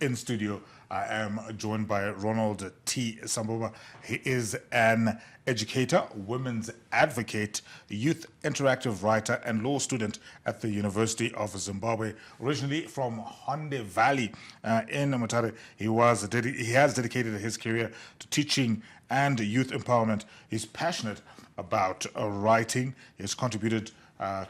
in studio, I am joined by Ronald T. Sambona. He is an educator, women's advocate, youth interactive writer, and law student at the University of Zimbabwe. Originally from Honde Valley in Mutare, he has dedicated his career to teaching and youth empowerment. He's passionate about writing. He's contributed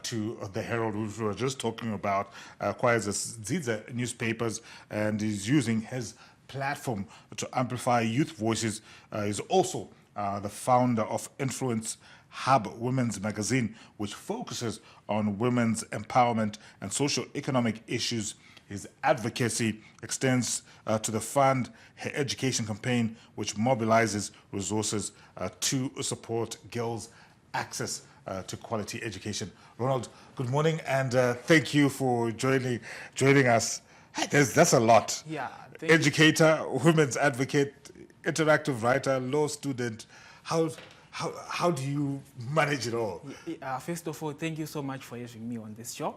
to the Herald, which we were just talking about, Kwazisa newspapers, and is using his platform to amplify youth voices. He's also the founder of Influence Hub Women's Magazine, which focuses on women's empowerment and socio-economic issues. His advocacy extends to the Fund Her Education campaign, which mobilizes resources to support girls' access to quality education. Ronald, good morning, and thank you for joining us. That's a lot. Yeah. Educator, women's advocate, interactive writer, law student. How do you manage it all? First of all, thank you so much for having me on this show.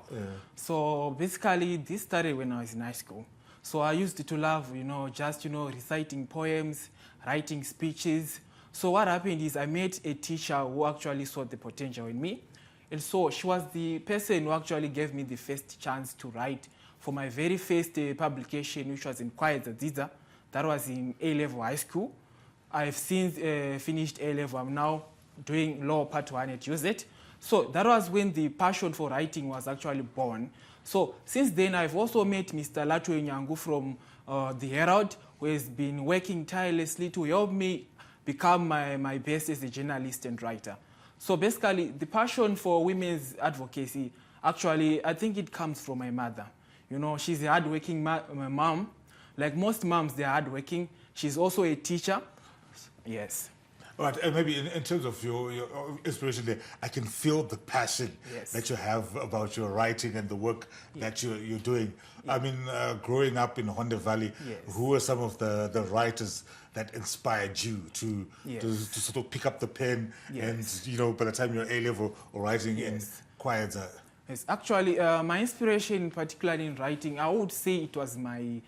So basically, this started when I was in high school. So I used to love, just, reciting poems, writing speeches. So what happened is I met a teacher who actually saw the potential in me. And so she was the person who actually gave me the first chance to write for my very first publication, which was in Kwazisa. That was in A-level high school. I've since finished A-level. I'm now doing law part 1 at UZ. So that was when the passion for writing was actually born. So since then, I've also met Mr. Latwe Nyangu from the Herald, who has been working tirelessly to help me become my best as a journalist and writer. So basically, the passion for women's advocacy, actually, I think it comes from my mother. She's a hardworking mom. Like most moms, they're hardworking. She's also a teacher. Yes. All right, and maybe in terms of your inspiration there, I can feel the passion that you have about your writing and the work that you're doing. I mean, growing up in Honde Valley, who were some of the writers that inspired you to sort of pick up the pen and, by the time you're A-level or writing in Kwazisa? Yes, actually, my inspiration, particularly in writing, I would say it was my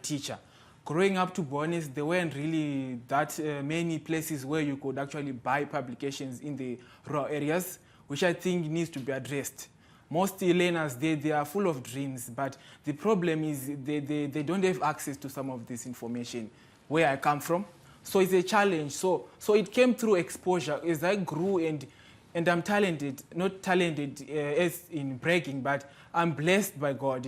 teacher. Growing up, to be honest, there weren't really that many places where you could actually buy publications in the rural areas, which I think needs to be addressed. Most learners, they are full of dreams, but the problem is they don't have access to some of this information where I come from. So it's a challenge. So it came through exposure as I grew, and I'm talented, not talented as in bragging, but I'm blessed by God,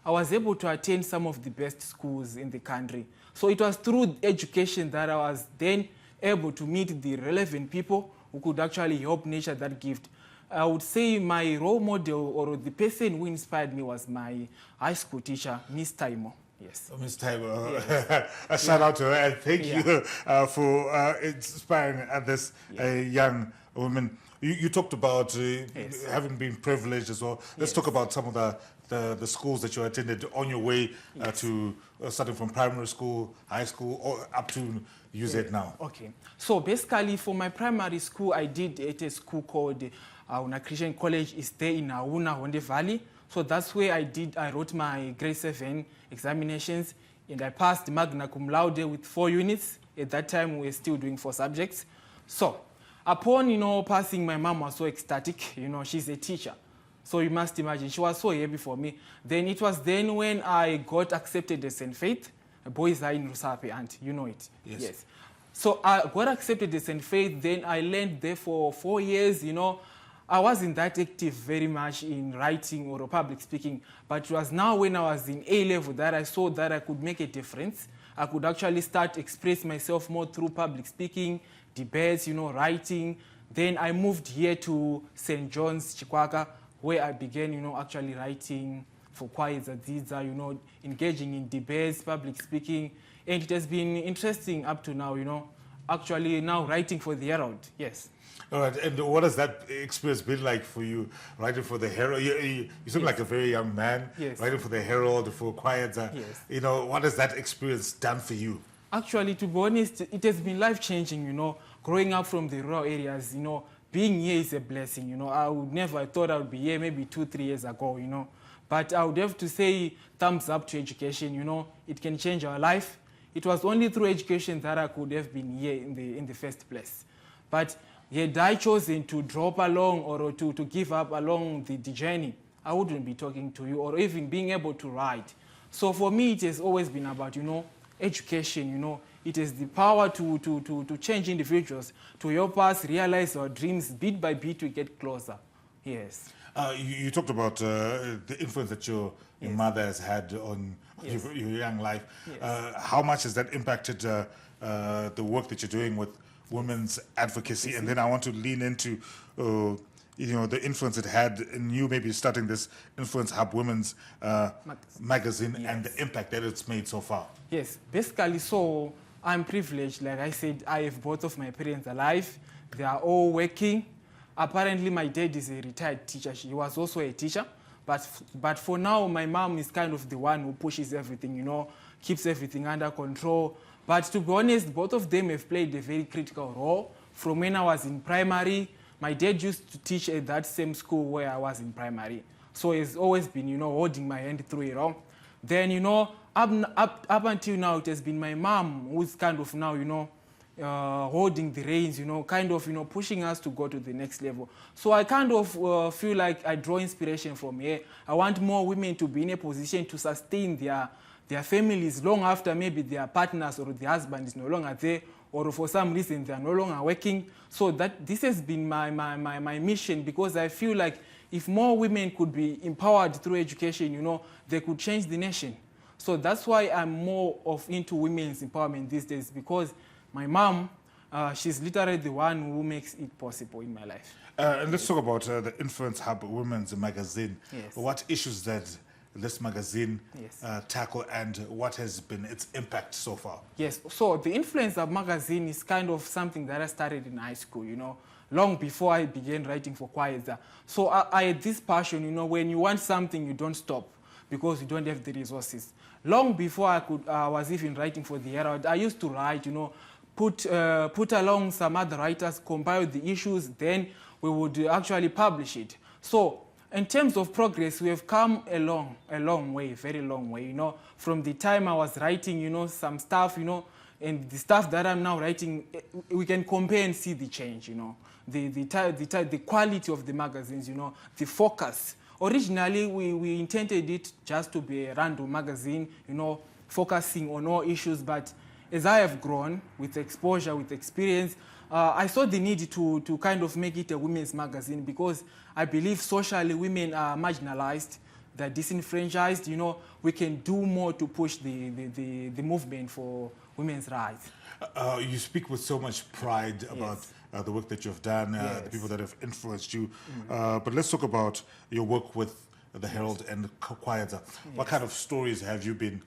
I was able to attend some of the best schools in the country. So it was through education that I was then able to meet the relevant people who could actually help nurture that gift. I would say my role model or the person who inspired me was my high school teacher, Miss Taimo. Yes. Miss Taimo, a shout out to her, and thank you for inspiring this young woman. You talked about having been privileged as well. Let's talk about some of the schools that you attended on your way to starting from primary school, high school, or up to UZ now. Okay. So basically, for my primary school, I did at a school called Una Christian College. It's there in Auna, Honde Valley. So that's where I wrote my grade 7 examinations, and I passed magna cum laude with 4 units. At that time, we were still doing 4 subjects. So upon, passing, my mom was so ecstatic. She's a teacher. So you must imagine, she was so happy for me. Then it was then when I got accepted as St. Faith. Boys are in Rusape, and you know it. Yes. So I got accepted as St. Faith. Then I learned there for 4 years, I wasn't that active very much in writing or public speaking. But it was now when I was in A-level that I saw that I could make a difference. I could actually start to express myself more through public speaking, debates, writing. Then I moved here to St. John's, Chikwaka, where I began, actually writing for Kwazisa, engaging in debates, public speaking. And it has been interesting up to now, actually now writing for the Herald. Yes. All right, and what has that experience been like for you, writing for the Herald? You seem like a very young man, writing for the Herald, for Kwazisa. What has that experience done for you? Actually, to be honest, it has been life-changing, growing up from the rural areas, being here is a blessing, I would never thought I would be here maybe 2-3 years ago, But I would have to say thumbs up to education. You know, it can change our life. It was only through education that I could have been here in the first place. But had I chosen to drop along or to give up along the journey, I wouldn't be talking to you or even being able to write. So for me, it has always been about, you know, education, you know. It is the power to change individuals, to help us realize our dreams bit by bit to get closer. Yes. You talked about the influence that your mother has had on your young life. Yes. How much has that impacted the work that you're doing with women's advocacy? And then I want to lean into you know, the influence it had in you maybe starting this Influence Hub Women's magazine and the impact that it's made so far. Yes, basically, so I'm privileged. Like I said, I have both of my parents alive. They are all working. Apparently, my dad is a retired teacher. She was also a teacher. But for now, my mom is kind of the one who pushes everything, you know, keeps everything under control. But to be honest, both of them have played a very critical role. From when I was in primary, my dad used to teach at that same school where I was in primary. So he's always been, you know, holding my hand through it all. Then, you know, up until now, it has been my mom who's kind of now, you know, holding the reins, you know, kind of, you know, pushing us to go to the next level. So I kind of feel like I draw inspiration from here. I want more women to be in a position to sustain their families long after maybe their partners or their husband is no longer there, or for some reason they are no longer working. So that this has been my mission, because I feel like if more women could be empowered through education, you know, they could change the nation. So that's why I'm more into women's empowerment these days, because my mom, she's literally the one who makes it possible in my life. And let's talk about the Influence Hub Women's magazine. Yes. What issues does this magazine Yes. tackle, and what has been its impact so far? Yes, so the Influence Hub magazine is kind of something that I started in high school, you know, long before I began writing for Kwaeza. So I had this passion, you know, when you want something, you don't stop because you don't have the resources. Long before I was even writing for the Herald, I used to write, you know, put along some other writers, compile the issues, then we would actually publish it. So in terms of progress, we have come a long way, very long way, you know, from the time I was writing, you know, some stuff, you know, and the stuff that I'm now writing, we can compare and see the change, you know, the quality of the magazines, you know, the focus. Originally, we intended it just to be a random magazine, you know, focusing on all issues, but as I have grown with exposure, with experience, I saw the need to kind of make it a women's magazine, because I believe socially women are marginalized, they're disenfranchised, you know, we can do more to push the movement for women's rights. You speak with so much pride about the work that you've done, the people that have influenced you. But let's talk about your work with the Herald and Kwaeza. What kind of stories have you been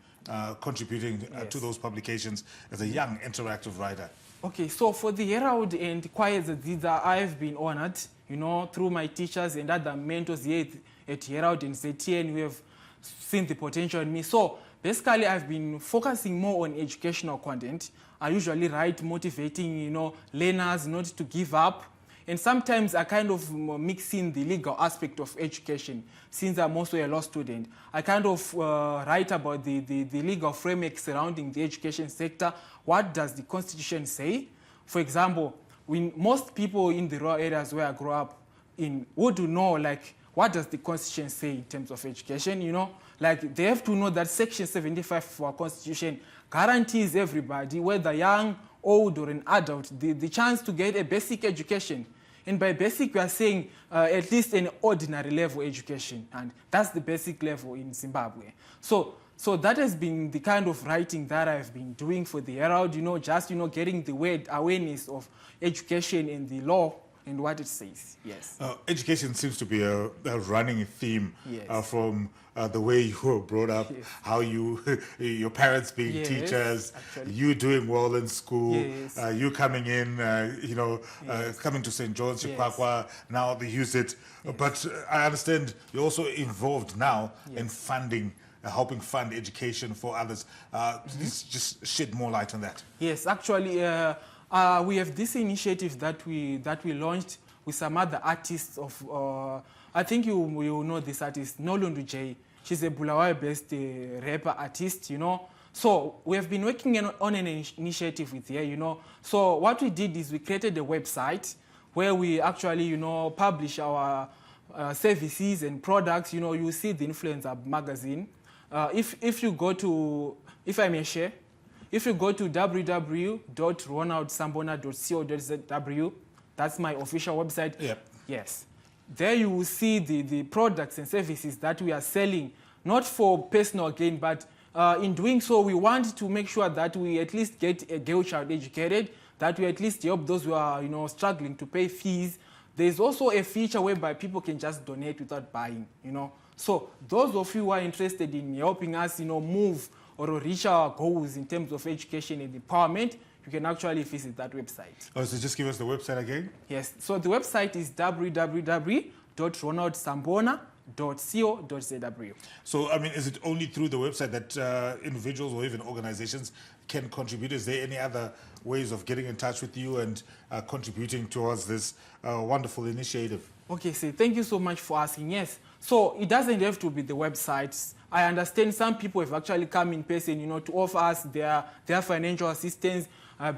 contributing to those publications as a young interactive writer? Okay, so for the Herald and Kwaeza, I have been honored, you know, through my teachers and other mentors here at Herald and ZTN, who have seen the potential in me. So basically, I've been focusing more on educational content. I usually write motivating, you know, learners not to give up. And sometimes I kind of mix in the legal aspect of education. Since I'm also a law student, I kind of write about the legal framework surrounding the education sector. What does the Constitution say? For example, most people in the rural areas where I grew up in would know, like, what does the Constitution say in terms of education, you know? Like, they have to know that Section 75 of our Constitution guarantees everybody, whether young, old, or an adult, the chance to get a basic education. And by basic, we are saying at least an ordinary level education. And that's the basic level in Zimbabwe. So that has been the kind of writing that I've been doing for the Herald, you know, just, you know, getting the word awareness of education and the law and what it says. Yes. Education seems to be a running theme from the way you were brought up, how your parents being teachers, actually. You doing well in school, you coming in, you know, coming to St. John's, Chikwakwa, now they use it. But I understand you're also involved now in funding, helping fund education for others. Just shed more light on that. Yes, actually, we have this initiative that we launched with some other artists of, I think you know this artist, Nolondu J. She's a Bulawayo-based rapper artist, you know. So we have been working on an initiative with her, you know. So what we did is we created a website where we actually, you know, publish our services and products. You know, you see the Influencer magazine. If you go to, if I may share, if you go to www.ronaldsambona.co.zw, that's my official website. Yep. Yes. There you will see the products and services that we are selling, not for personal gain, but in doing so, we want to make sure that we at least get a girl child educated, that we at least help those who are, you know, struggling to pay fees. There's also a feature whereby people can just donate without buying, you know. So those of you who are interested in helping us, you know, move or reach our goals in terms of education and empowerment, you can actually visit that website. Oh, so just give us the website again. Yes, so the website is www.ronaldsambona.co.zw. So, I mean, is it only through the website that individuals or even organizations can contribute? Is there any other ways of getting in touch with you and contributing towards this wonderful initiative? Okay, so thank you so much for asking. Yes, so it doesn't have to be the websites. I understand some people have actually come in person, you know, to offer us their financial assistance,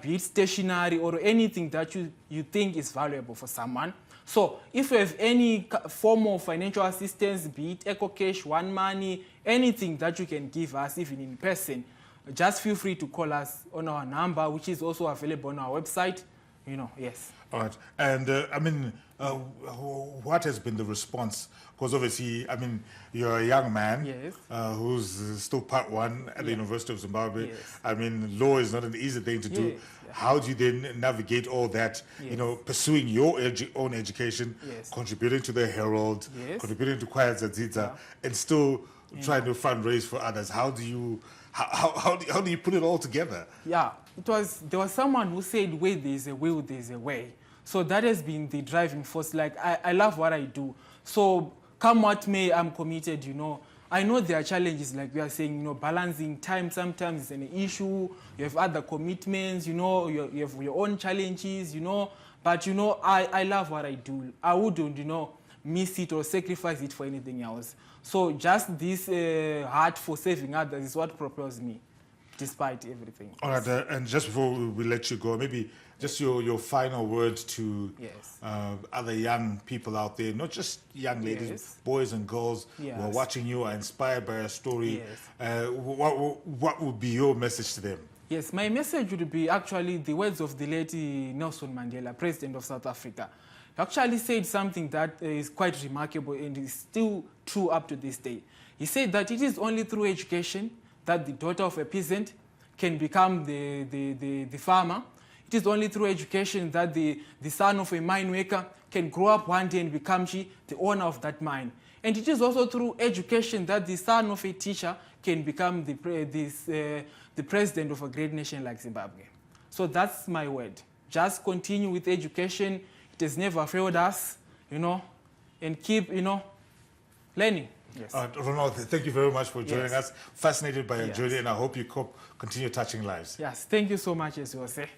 be it stationery or anything that you think is valuable for someone. So if you have any form of financial assistance, be it EcoCash, One Money, anything that you can give us, even in person, just feel free to call us on our number, which is also available on our website. You know, yes. All right. And, I mean, what has been the response? Because obviously, I mean, you're a young man, Yes. Who's still part one at the University of Zimbabwe. Yes. I mean, law is not an easy thing to do. Yes. How do you then navigate all that, you Yes. know, pursuing your own education, Yes. contributing to the Herald, Yes. contributing to Kwaya Zadzidza, and still trying to fundraise for others? How do you put it all together? Yeah, there was someone who said, where there's a will, there's a way. So that has been the driving force. Like, I love what I do. So come what may, I'm committed, you know. I know there are challenges, like we are saying, you know, balancing time sometimes is an issue. You have other commitments, you know, you have your own challenges, you know. But, you know, I love what I do. I wouldn't, you know, miss it or sacrifice it for anything else. So just this heart for saving others is what propels me, despite everything. All right, and just before we let you go, maybe just your final word to Yes. other young people out there, not just young ladies, Yes. boys and girls who are Yes. watching you, are inspired by a story. Yes. What would be your message to them? Yes, my message would be actually the words of the late Nelson Mandela, President of South Africa. He actually said something that is quite remarkable and is still true up to this day. He said that it is only through education that the daughter of a peasant can become the farmer. It is only through education that the son of a mine worker can grow up one day and become the owner of that mine. And it is also through education that the son of a teacher can become the president of a great nation like Zimbabwe. So that's my word. Just continue with education. It has never failed us, you know, and keep, you know, learning. Yes. Ronald, thank you very much for joining us. Fascinated by your Yes. journey, and I hope you continue touching lives. Yes, thank you so much, as you say.